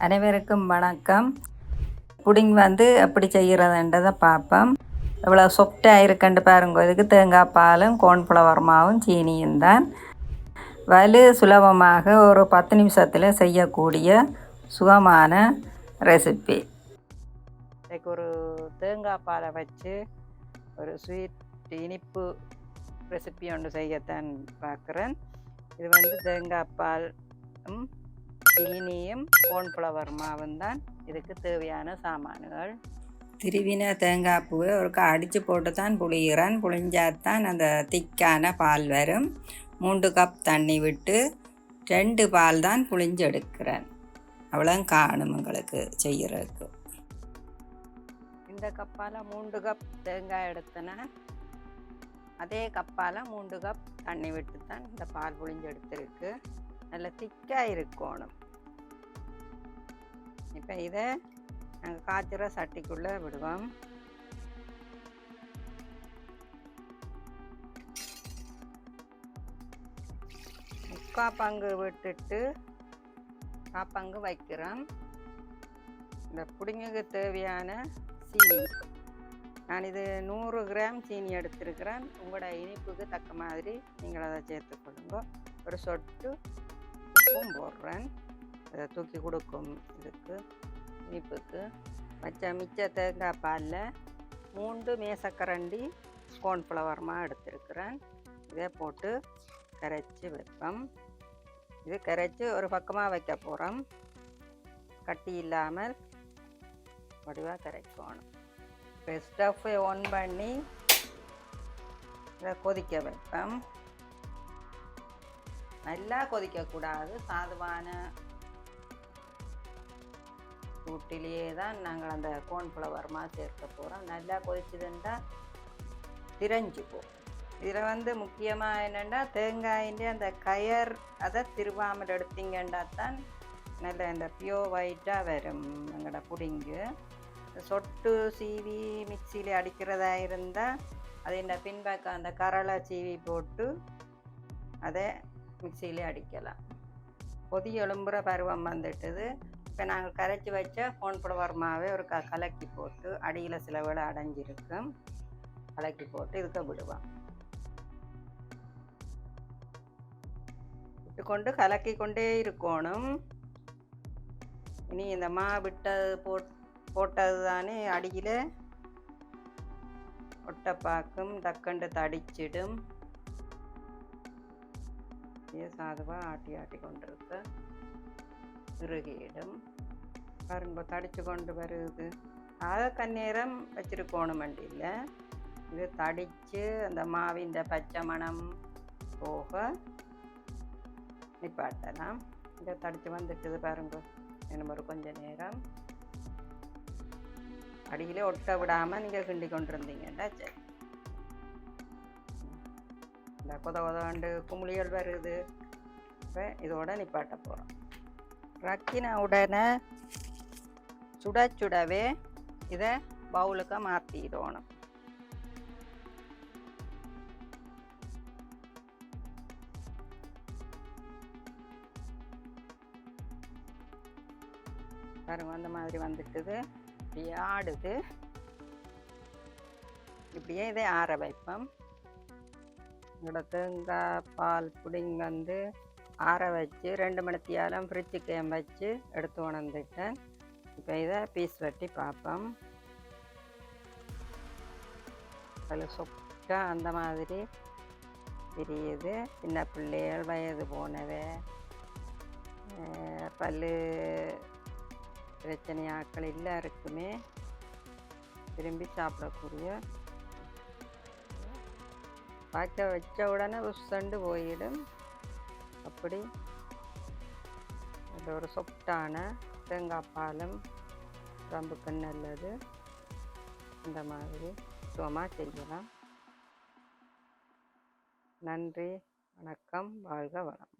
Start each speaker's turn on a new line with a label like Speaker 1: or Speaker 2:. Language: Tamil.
Speaker 1: அனைவருக்கும் வணக்கம். புடிங் எப்படி செய்கிறதுன்றதை பார்ப்போம். இவ்வளோ சொஃப்டாக இருக்குன்னு பாருங்க. இதுக்கு தேங்காய் பாலும் கோன்ஃப்ளவர் மாவும் சீனியும் தான். சுலபமாக ஒரு 10 நிமிஷத்தில் செய்யக்கூடிய சுகமான ரெசிபி. இதுக்கு ஒரு தேங்காய் பாலை வச்சு ஒரு ஸ்வீட் இனிப்பு ரெசிபி ஒன்று செய்யத்தான் பார்க்குறேன். இது தேங்காய் பால் சீனியும் கோன்ஃப்ளவர் மாவும் தான் இதுக்கு தேவையான சாமான்கள். திருவின தேங்காய் பூவை ஒருக்கா அடித்து போட்டு தான் புளிகிறேன். புளிஞ்சாத்தான் அந்த திக்கான பால் வரும். 3 கப் தண்ணி விட்டு 2 பால் தான் புளிஞ்சு எடுக்கிறேன். அவ்வளோ காணும் உங்களுக்கு செய்கிறதுக்கு. இந்த கப்பால் 3 கப் தேங்காய் எடுத்தேன்னா அதே கப்பால் 3 கப் தண்ணி விட்டு தான் இந்த பால் புளிஞ்சு எடுத்துருக்கு. நல்லா திக்காக இருக்கணும். இப்போ இதை நாங்கள் காய்ச்சிற சட்டிக்குள்ளே விடுவோம். முக்கால் பங்கு விட்டுட்டு காப்பங்கு வைக்கிறோம். இந்த புடிங்குக்கு தேவையான சீனி நான் இது 100 கிராம் சீனி எடுத்துருக்கிறேன். உங்களோட இனிப்புக்கு தக்க மாதிரி நீங்கள் அதை சேர்த்துக்கொள்ளுங்க. ஒரு சொட்டு உப்பும் போடுறேன். அதை தூக்கி கொடுக்கும் இதுக்கு இனிப்புக்கு. மிச்ச தேங்காய் பாலில் 3 மேசக்கரண்டி கோன்ஃப்ளவர் மாவு எடுத்துருக்கிறேன். இதை போட்டு கரைச்சி வைப்போம். இது கரைச்சி ஒரு பக்கமாக வைக்க போகிறோம். கட்டி இல்லாமல் வடிவாக கரைக்கணும். இப்போ ஸ்டவ்வை ஆன் பண்ணி இதை கொதிக்க வைப்போம். நல்லா கொதிக்கக்கூடாது. சாதுவான சூட்டிலேயே தான் நாங்கள் அந்த கோன்ஃப்ளவர் மாவு சேர்க்க போகிறோம். நல்லா கொதிச்சுதுண்டா திரைஞ்சிப்போம். இதில் முக்கியமாக என்னென்னா தேங்காயிൻ്റെ அந்த கயர் அதை திருவாமல் எடுத்தீங்கன்னா தான் நல்ல இந்த பியோர் ஒயிட்டாக வரும் எங்களோட புடிங்கு. சொட்டு சீவி மிக்சியில் அடிக்கிறதா இருந்தால் அது இந்த பின்பக்கம் அந்த கரளை சீவி போட்டு அதை மிக்சியிலே அடிக்கலாம். கொதி எழும்புற பருவம் வந்துட்டுது. இப்போ நாங்கள் கரைச்சி வச்ச கோன்ஃப்ளவர் மாவை ஒரு கலக்கி போட்டு அடியில் சில வேளை அடைஞ்சிருக்கும். கலக்கி போட்டு இதுக்க விடுவோம். விட்டுக்கொண்டு கலக்கி கொண்டே இருக்கணும். இனி இந்த விட்டது போட்டது தானே அடியில் ஒட்டப்பாக்கும் டக்கண்டு தடிச்சிடும். சாதுவாக ஆட்டி கொண்டிருக்க இறுகிடும். பாருங்க தடிச்சு கொண்டு வருது. அதை நேரம் வச்சிருக்கணும் வண்டியில். இது தடித்து அந்த மாவின் பச்சை மணம் போக நிப்பாட்டலாம். இதை தடித்து வந்துட்டுது பாருங்க. இன்னும் ஒரு கொஞ்சம் நேரம் அடியிலே ஒட்ட விடாமல் நீங்கள் கிண்டி கொண்டிருந்தீங்கன்னா சரி. இந்த கொதண்டு குமுளிகள் வருது. இப்போ இதோட நிப்பாட்ட போகிறோம். ரக்கின உடனே சுடவே இதை பவுலுக்கு மாற்றிடணும். பாருங்க அந்த மாதிரி வந்துட்டுது. இப்படியே ஆடுது. இப்படியே இதை ஆற வைப்போம். இதோட தேங்காய் பால் புடிங் ஆற வச்சு 2 மணி நேரம் ஃப்ரிட்ஜுக்கு வச்சு எடுத்து உணர்ந்துட்டேன். இப்போ இதை பீஸ் வெட்டி பார்ப்போம். அதில் சொக்காக அந்த மாதிரி தெரியுது. சின்ன பிள்ளைகள், வயது போனவை, பல்லு பிரச்சனை ஆட்கள் எல்லாருக்குமே விரும்பி சாப்பிடக்கூடிய, பார்க்க வச்ச உடனே உசண்டு போயிடும். அப்படி அது ஒரு சொஃப்டான தேங்காய் பாலும் உடம்புக்கு நல்லது. இந்த மாதிரி சுகமாக செய்யலாம். நன்றி, வணக்கம், வாழ்க வளம்.